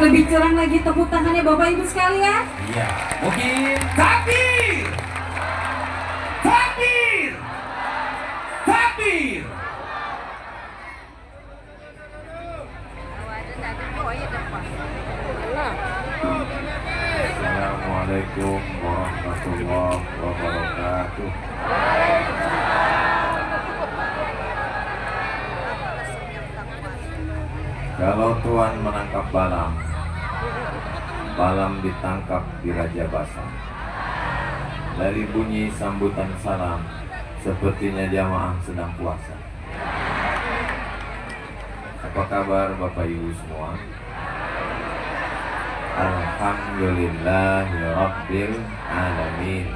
Lebih curang lagi tepuk tangannya Bapak Ibu sekalian. Iya, mungkin takbir, takbir, takbir. Assalamualaikum warahmatullahi wabarakatuh. Kalau Tuhan menangkap Balam, Balam ditangkap di Raja Basah. Dari bunyi sambutan salam, sepertinya jamaah sedang puasa. Apa kabar Bapak Ibu semua? Alhamdulillahirabbil alamin.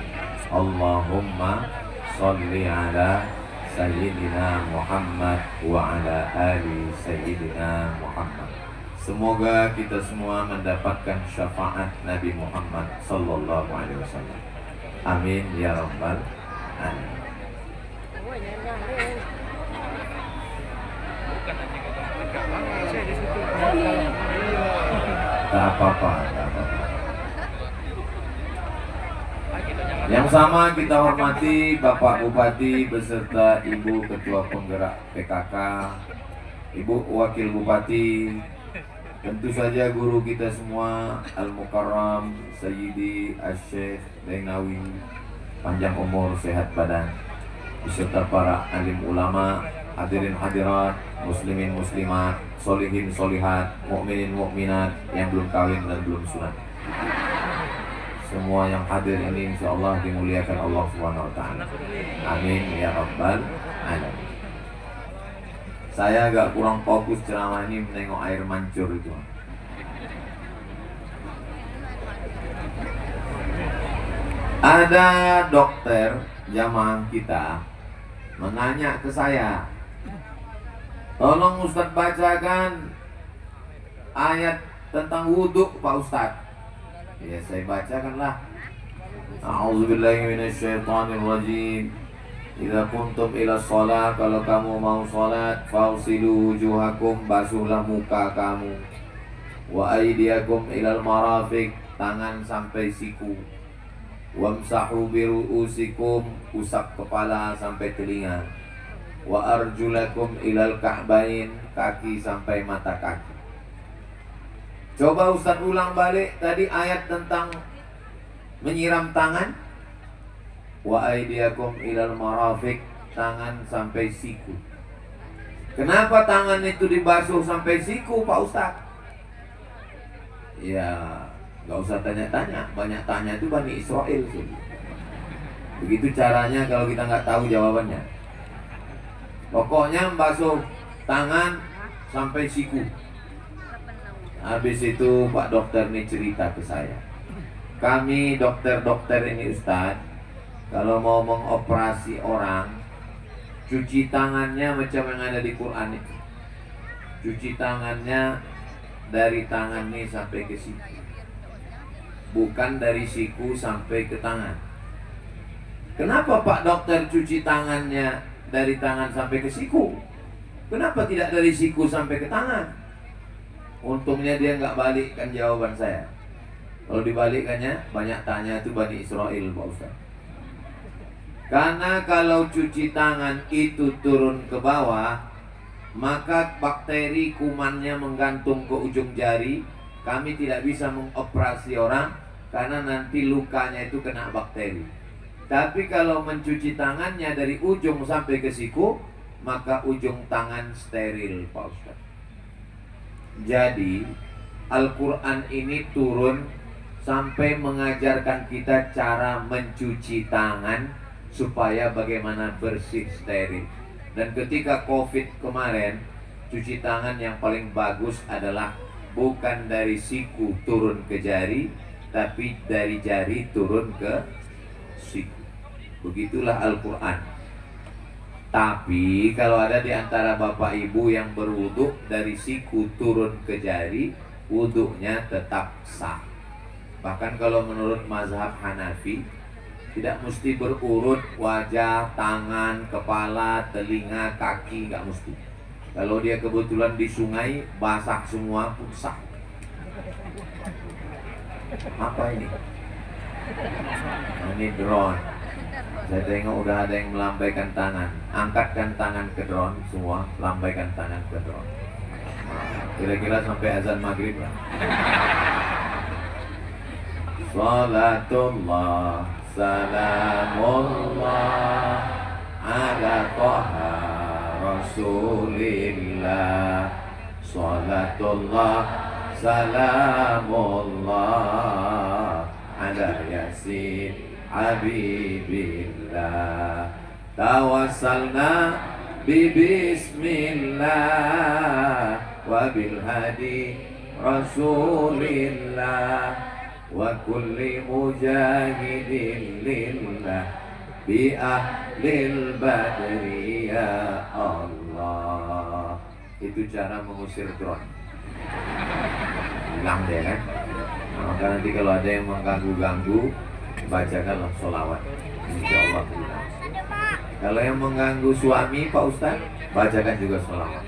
Allahumma sholli ala Sayyidina Muhammad wa ala ali Sayyidina Muhammad. Semoga kita semua mendapatkan syafaat Nabi Muhammad sallallahu alaihi wasallam. Amin ya rabbal alamin. Tak apa-apa, tak apa-apa. Yang sama kita hormati Bapak Bupati beserta Ibu Ketua Penggerak PKK, Ibu Wakil Bupati, tentu saja guru kita semua Al-Mukarram Sayyidi Asy-Syaikh Dainawi, panjang umur sehat badan, beserta para alim ulama, hadirin hadirat, muslimin muslimat, solihin solihat, mukminin mukminat yang belum kawin dan belum sunat. Semua yang hadir ini insyaallah dimuliakan Allah Subhanahu wa taala. Amin ya rabbal alamin. Saya agak kurang fokus ceramah ini menengok air mancur itu. Ada dokter jamaah kita menanya ke saya, tolong Ustadz bacakan ayat tentang wudhu Pak Ustadz. Ya saya bacakanlah. A'udzubillahi minasyaitonirrajim. Idza kuntum ila shalah, kalau kamu mau salat, fausilu wujuhakum, basuhlah muka kamu. Wa aydiyakum ilal marafiq, tangan sampai siku. Wamsahu biru'usikum, usap kepala sampai telinga. Wa arjulakum ilal ka'bain, kaki sampai mata kaki. Coba Ustaz ulang balik tadi ayat tentang menyiram tangan. Wa aydiyakum ilal marafiq, tangan sampai siku. Kenapa tangan itu dibasuh sampai siku Pak Ustaz? Ya gak usah tanya-tanya, banyak tanya itu Bani Israel sih. Begitu caranya kalau kita nggak tahu jawabannya. Pokoknya basuh tangan sampai siku. Habis itu Pak dokter ini cerita ke saya, kami dokter-dokter ini Ustadz, kalau mau mengoperasi orang, cuci tangannya macam yang ada di Quran itu. Cuci tangannya dari tangan ini sampai ke siku, bukan dari siku sampai ke tangan. Kenapa Pak dokter cuci tangannya dari tangan sampai ke siku? Kenapa tidak dari siku sampai ke tangan? Untungnya dia nggak balikkan jawaban saya. Kalau dibalikkannya, banyak tanya itu Bani Israel Pak Ustaz. Karena kalau cuci tangan itu turun ke bawah, maka bakteri kumannya menggantung ke ujung jari. Kami tidak bisa mengoperasi orang karena nanti lukanya itu kena bakteri. Tapi kalau mencuci tangannya dari ujung sampai ke siku, maka ujung tangan steril Pak Ustaz. Jadi Al-Quran ini turun sampai mengajarkan kita cara mencuci tangan supaya bagaimana bersih steril. Dan ketika COVID kemarin, cuci tangan yang paling bagus adalah bukan dari siku turun ke jari, tapi dari jari turun ke siku. Begitulah Al-Quran. Tapi kalau ada di antara bapak ibu yang berwudu dari siku turun ke jari, wudunya tetap sah. Bahkan kalau menurut mazhab Hanafi, tidak mesti berurut wajah, tangan, kepala, telinga, kaki, nggak mesti. Kalau dia kebetulan di sungai, basah semua pun sah. Apa ini? Ini drone. Saya tengok udah ada yang melambaikan tangan. Angkatkan tangan ke drone semua, lambaikan tangan ke drone. Kira-kira sampai azan maghrib lah. Salatullah, salamullah ala Taha Rasulillah. Salatullah, salamullah ala Yasin Habibillah. Tawassalna bismillah wa bil hadi Rasulillah wa kulli mujahidin lillah bi ahlil badri ya Allah. Itu cara mengusir drone. Hilang deh kan. Maka nanti kalau ada yang mengganggu-ganggu, bacakanlah sholawat, insya Allah hilang. Kalau yang mengganggu suami Pak Ustaz, bacakan juga sholawat,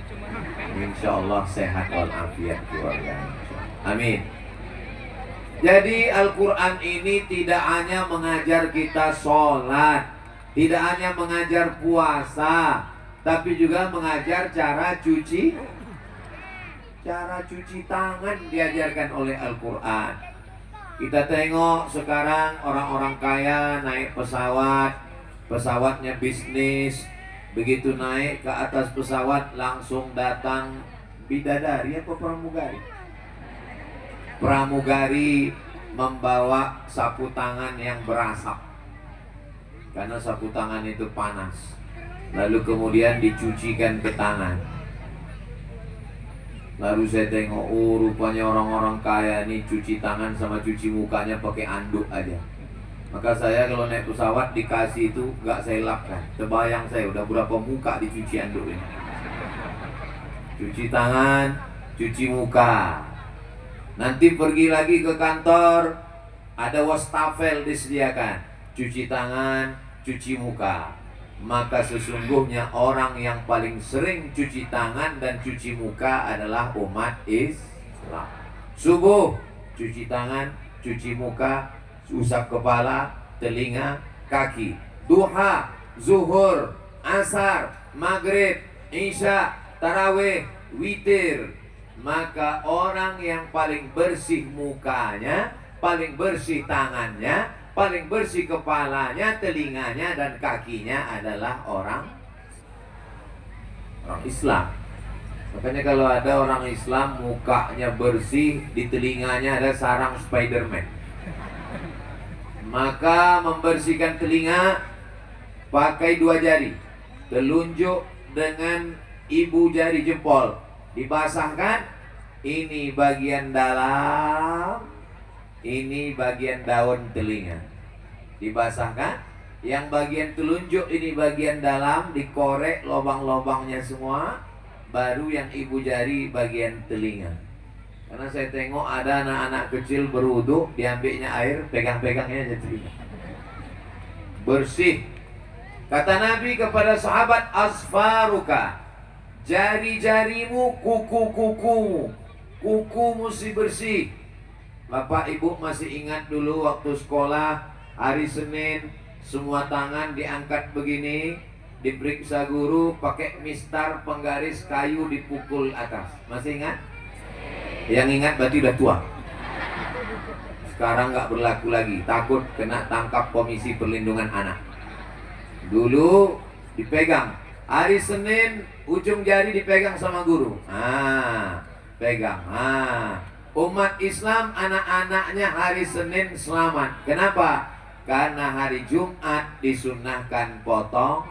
insya Allah sehat walafiat keluarga. Amin. Jadi Al-Quran ini tidak hanya mengajar kita sholat, tidak hanya mengajar puasa, tapi juga mengajar cara cuci tangan diajarkan oleh Al-Quran. Kita tengok sekarang orang-orang kaya naik pesawat, pesawatnya bisnis. Begitu naik ke atas pesawat langsung datang bidadari apa pramugari? Pramugari membawa sapu tangan yang berasap, karena sapu tangan itu panas. Lalu kemudian dicucikan ke tangan. Lalu saya tengok, oh rupanya orang-orang kaya ini cuci tangan sama cuci mukanya pakai anduk aja. Maka saya kalau naik pesawat dikasih itu nggak saya lapkan. Terbayang saya udah berapa muka dicuci anduk ini. Cuci tangan, cuci muka. Nanti pergi lagi ke kantor, ada wastafel disediakan. Cuci tangan, cuci muka. Maka sesungguhnya orang yang paling sering cuci tangan dan cuci muka adalah umat Islam. Subuh, cuci tangan, cuci muka, usap kepala, telinga, kaki. Duha, zuhur, asar, maghrib, isya, tarawih, witir. Maka orang yang paling bersih mukanya, paling bersih tangannya, paling bersih kepalanya, telinganya, dan kakinya adalah orang Islam. Makanya kalau ada orang Islam mukanya bersih, di telinganya ada sarang Spiderman. Maka membersihkan telinga pakai 2 jari, telunjuk dengan ibu jari jempol, dibasahkan. Ini bagian dalam, ini bagian daun telinga, dibasahkan. Yang bagian telunjuk ini bagian dalam, dikorek lubang-lubangnya semua. Baru yang ibu jari bagian telinga. Karena saya tengok ada anak-anak kecil berwudu, diambilnya air, pegang-pegangnya aja telinga. Bersih. Kata Nabi kepada sahabat, asfaruka, jari-jarimu, kuku-kukumu, kuku mesti bersih. Bapak ibu masih ingat dulu waktu sekolah, hari Senin, semua tangan diangkat begini, diperiksa guru pakai mistar penggaris kayu dipukul atas. Masih ingat? Yang ingat berarti udah tua. Sekarang nggak berlaku lagi, takut kena tangkap Komisi Perlindungan Anak. Dulu dipegang, hari Senin ujung jari dipegang sama guru. Pegang. Umat Islam anak-anaknya hari Senin selamat. Kenapa? Karena hari Jumat disunnahkan potong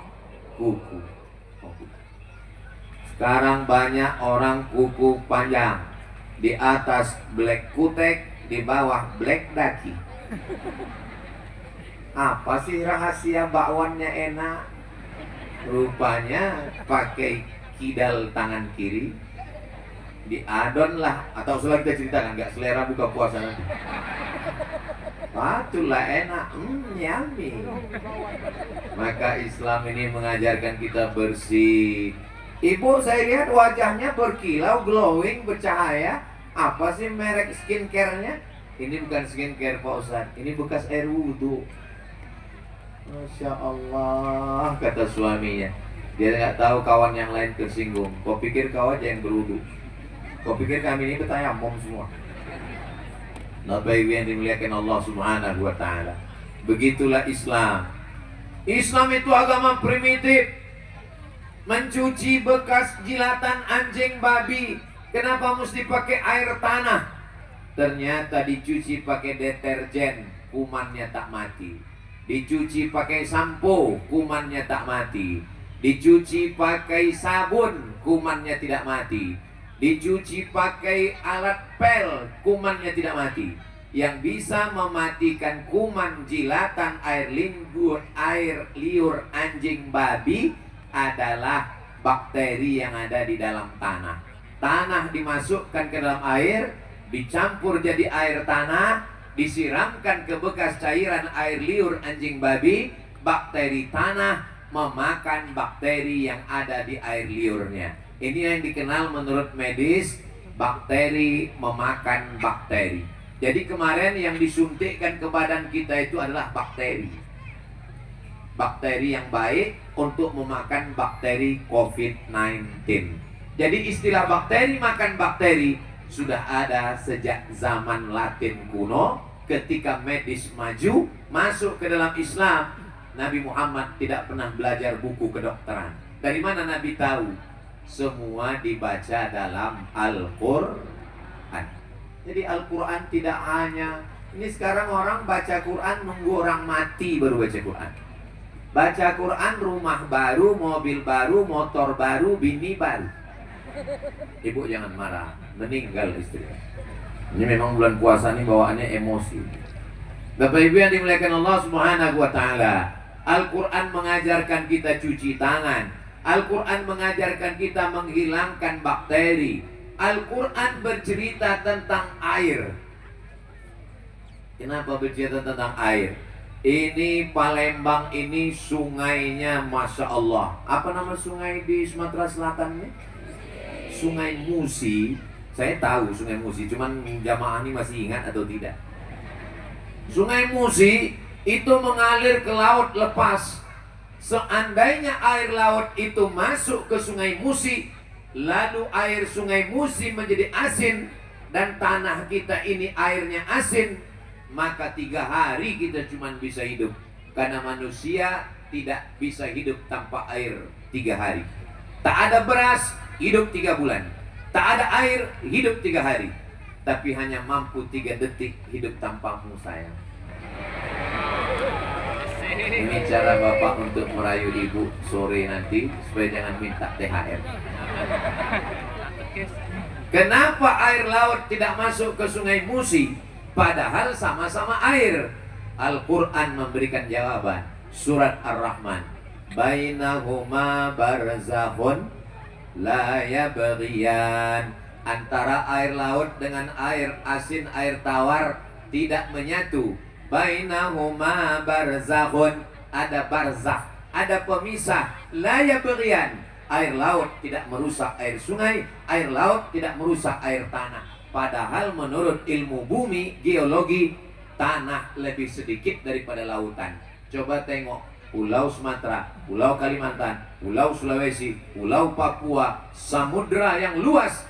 kuku. Sekarang banyak orang kuku panjang, di atas black kutek, di bawah black daki. Apa sih rahasia bakwannya enak? Rupanya pakai kidal tangan kiri, diadon lah. Atau setelah kita ceritakan, nggak selera buka puasa nanti. Patulah enak, yummy. Maka Islam ini mengajarkan kita bersih. Ibu saya lihat wajahnya berkilau, glowing, bercahaya. Apa sih merek skincare-nya? Ini bukan skincare Pak Ustadz, ini bekas air wudhu. Masya Allah, kata suaminya. Dia nggak tahu kawan yang lain tersinggung. Kau pikir kau aja yang berwudhu? Kau pikir kami ini betayamum semua? Bapak Ibu yang dimuliakan Allah Subhanahu wa Ta'ala. Begitulah Islam. Islam itu agama primitif. Mencuci bekas jilatan anjing babi, kenapa mesti pakai air tanah? Ternyata dicuci pakai deterjen, kumannya tak mati. Dicuci pakai sampo, kumannya tak mati. Dicuci pakai sabun, kumannya tidak mati. Dicuci pakai alat pel, kumannya tidak mati. Yang bisa mematikan kuman jilatan air liur anjing babi adalah bakteri yang ada di dalam tanah. Tanah dimasukkan ke dalam air, dicampur jadi air tanah, disiramkan ke bekas cairan air liur anjing babi, bakteri tanah memakan bakteri yang ada di air liurnya. Ini yang dikenal menurut medis, bakteri memakan bakteri. Jadi kemarin yang disuntikkan ke badan kita itu adalah bakteri. Bakteri yang baik untuk memakan bakteri COVID-19. Jadi istilah bakteri makan bakteri sudah ada sejak zaman Latin kuno. Ketika medis maju masuk ke dalam Islam, Nabi Muhammad tidak pernah belajar buku kedokteran. Dari mana Nabi tahu? Semua dibaca dalam Al-Quran. Jadi Al-Quran tidak hanya, ini sekarang orang baca Quran nunggu orang mati baru baca Quran. Baca Quran rumah baru, mobil baru, motor baru, bini baru. Ibu jangan marah, meninggal istri. Ini memang bulan puasa ini bawaannya emosi. Bapak Ibu yang dimuliakan Allah Subhanahu wa Ta'ala, Al-Quran mengajarkan kita cuci tangan. Al-Quran mengajarkan kita menghilangkan bakteri. Al-Quran bercerita tentang air. Kenapa bercerita tentang air? Ini Palembang ini sungainya Masya Allah. Apa nama sungai di Sumatera Selatan ini? Sungai Musi. Saya tahu Sungai Musi, cuman jamaah ini masih ingat atau tidak? Sungai Musi itu mengalir ke laut lepas. Seandainya air laut itu masuk ke Sungai Musi, lalu air Sungai Musi menjadi asin, dan tanah kita ini airnya asin, maka 3 hari kita cuma bisa hidup. Karena manusia tidak bisa hidup tanpa air 3 hari. Tak ada beras, hidup 3 bulan. Tak ada air, hidup 3 hari. Tapi hanya mampu 3 detik hidup tanpamu sayang. Ini cara bapak untuk merayu ibu sore nanti supaya jangan minta THR. Kenapa air laut tidak masuk ke Sungai Musi? Padahal sama-sama air. Al-Quran memberikan jawaban. Surat Ar-Rahman. Bainahuma barzakhun la yabghiyan. Antara air laut dengan air asin, air tawar tidak menyatu. Bainahuma barzakhun. Ada barzakh, ada pemisah. La yabghiyan. Air laut tidak merusak air sungai, air laut tidak merusak air tanah. Padahal menurut ilmu bumi, geologi, tanah lebih sedikit daripada lautan. Coba tengok Pulau Sumatera, Pulau Kalimantan, Pulau Sulawesi, Pulau Papua, samudra yang luas